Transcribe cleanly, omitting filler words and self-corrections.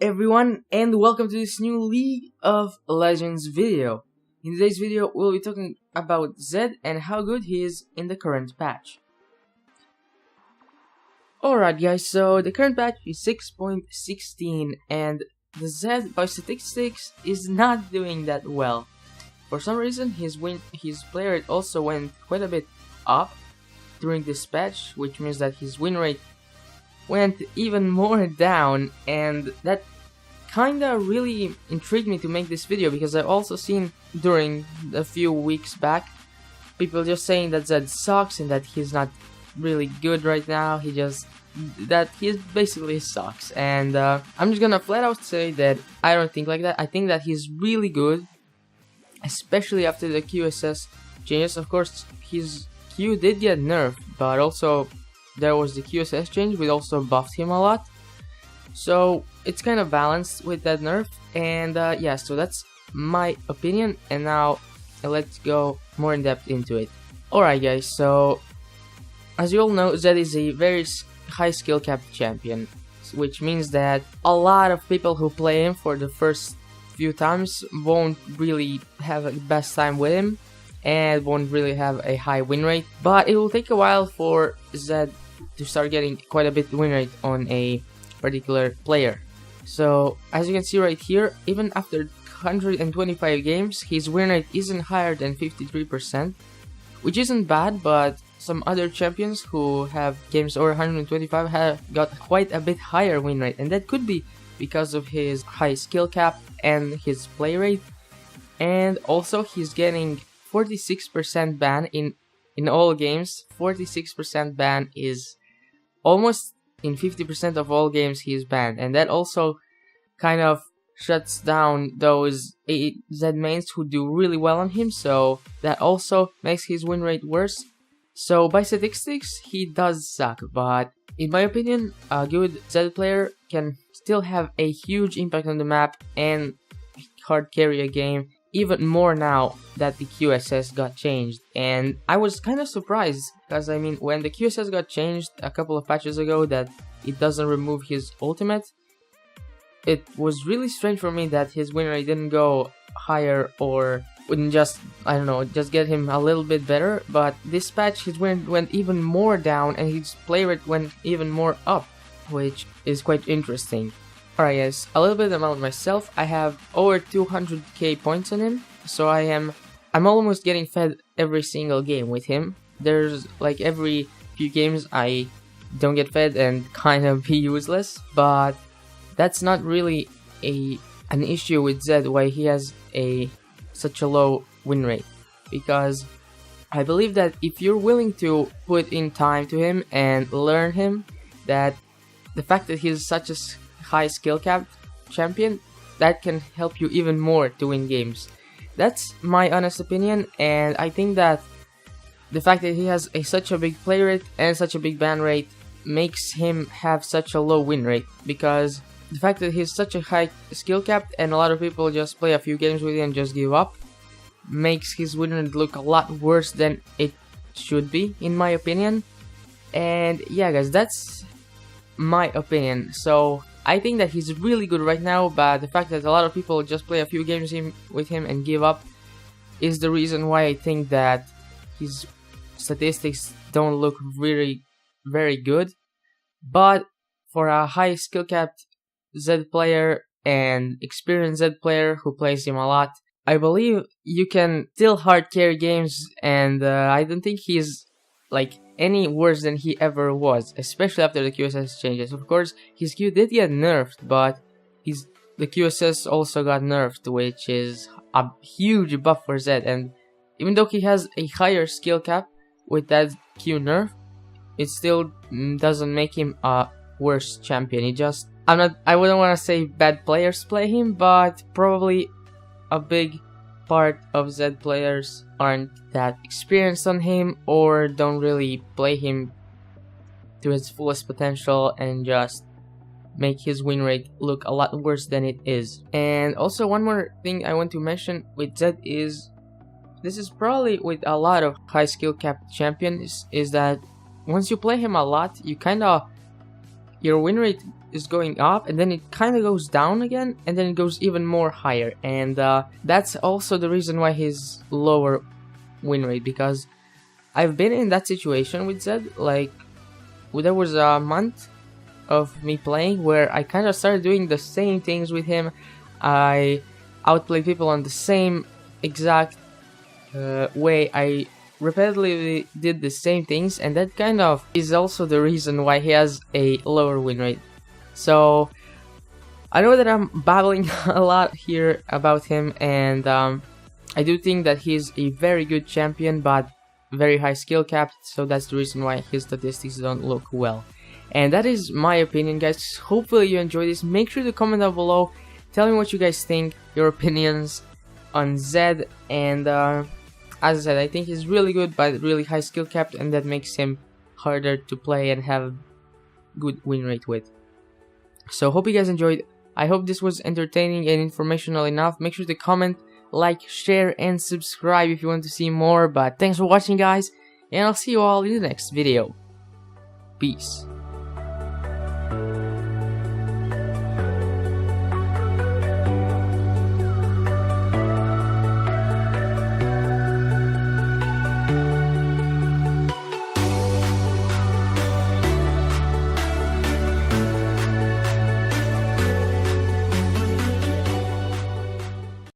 everyone, and welcome to this new League of Legends video. In today's video, we'll be talking about Zed and how good he is in the current patch. Alright guys, so the current patch is 6.16 and the Zed by statistics is not doing that well. For some reason, his play rate also went quite a bit up during this patch, which means that his win rate went even more down, and that kinda really intrigued me to make this video, because I've also seen during a few weeks back people just saying that Zed sucks and that he's not really good right now. He basically sucks, and I'm just gonna flat out say that I don't think like that. I think that he's really good, especially after the QSS changes. Of course, his Q did get nerfed, but also there was the QSS change, which also buffed him a lot. So it's kind of balanced with that nerf, and yeah, so that's my opinion, and now let's go more in depth into it. Alright guys, so as you all know, Zed is a very high skill capped champion, which means that a lot of people who play him for the first few times won't really have the best time with him and won't really have a high win rate, but it will take a while for Zed to start getting quite a bit win rate on a particular player. So as you can see right here, even after 125 games, his win rate isn't higher than 53%, which isn't bad, but some other champions who have games over 125 have got quite a bit higher win rate, and that could be because of his high skill cap and his play rate, and also he's getting 46% ban in all games. 46% ban is almost in 50% of all games he is banned, and that also kind of shuts down those Zed mains who do really well on him, so that also makes his win rate worse. So by statistics, he does suck, but in my opinion, a good Zed player can still have a huge impact on the map and hard carry a game, even more now that the QSS got changed. And I was kind of surprised, because I mean, when the QSS got changed a couple of patches ago, that it doesn't remove his ultimate, it was really strange for me that his win rate didn't go higher, or wouldn't just, I don't know, just get him a little bit better. But this patch his win went even more down and his play rate went even more up, which is quite interesting. Alright guys, a little bit about myself. I have over 200k points on him, so I'm almost getting fed every single game with him. There's like every few games I don't get fed and kind of be useless, but that's not really an issue with Zed why he has such a low win rate, because I believe that if you're willing to put in time to him and learn him, that the fact that he's such a high skill cap champion, that can help you even more to win games. That's my honest opinion, and I think that the fact that he has such a big play rate and such a big ban rate makes him have such a low win rate, because the fact that he's such a high skill cap and a lot of people just play a few games with him and just give up makes his win rate look a lot worse than it should be, in my opinion. And yeah guys, that's my opinion. So I think that he's really good right now, but the fact that a lot of people just play a few games with him and give up is the reason why I think that his statistics don't look very good. But for a high skill capped Zed player and experienced Zed player who plays him a lot, I believe you can still hard carry games, and I don't think he's like any worse than he ever was, especially after the QSS changes. Of course, his Q did get nerfed, but the QSS also got nerfed, which is a huge buff for Zed. And even though he has a higher skill cap with that Q nerf, it still doesn't make him a worse champion. I wouldn't want to say bad players play him, but probably a big part of Zed players aren't that experienced on him, or don't really play him to his fullest potential and just make his win rate look a lot worse than it is. And also one more thing I want to mention with Zed is, this is probably with a lot of high skill cap champions, is that once you play him a lot, you kind of your win rate is going up, and then it kind of goes down again, and then it goes even more higher. And that's also the reason why he's lower win rate, because I've been in that situation with Zed. Like, there was a month of me playing where I kind of started doing the same things with him. I outplayed people on the same exact way. I repeatedly did the same things, and that kind of is also the reason why he has a lower win rate. So I know that I'm babbling a lot here about him, and I do think that he's a very good champion, but very high skill capped, so that's the reason why his statistics don't look well. And that is my opinion, guys. Hopefully you enjoyed this. Make sure to comment down below, tell me what you guys think, your opinions on Zed. And as I said, I think he's really good but really high skill capped, and that makes him harder to play and have good win rate with. So hope you guys enjoyed. I hope this was entertaining and informational enough. Make sure to comment, like, share, and subscribe if you want to see more. But thanks for watching, guys, and I'll see you all in the next video. Peace.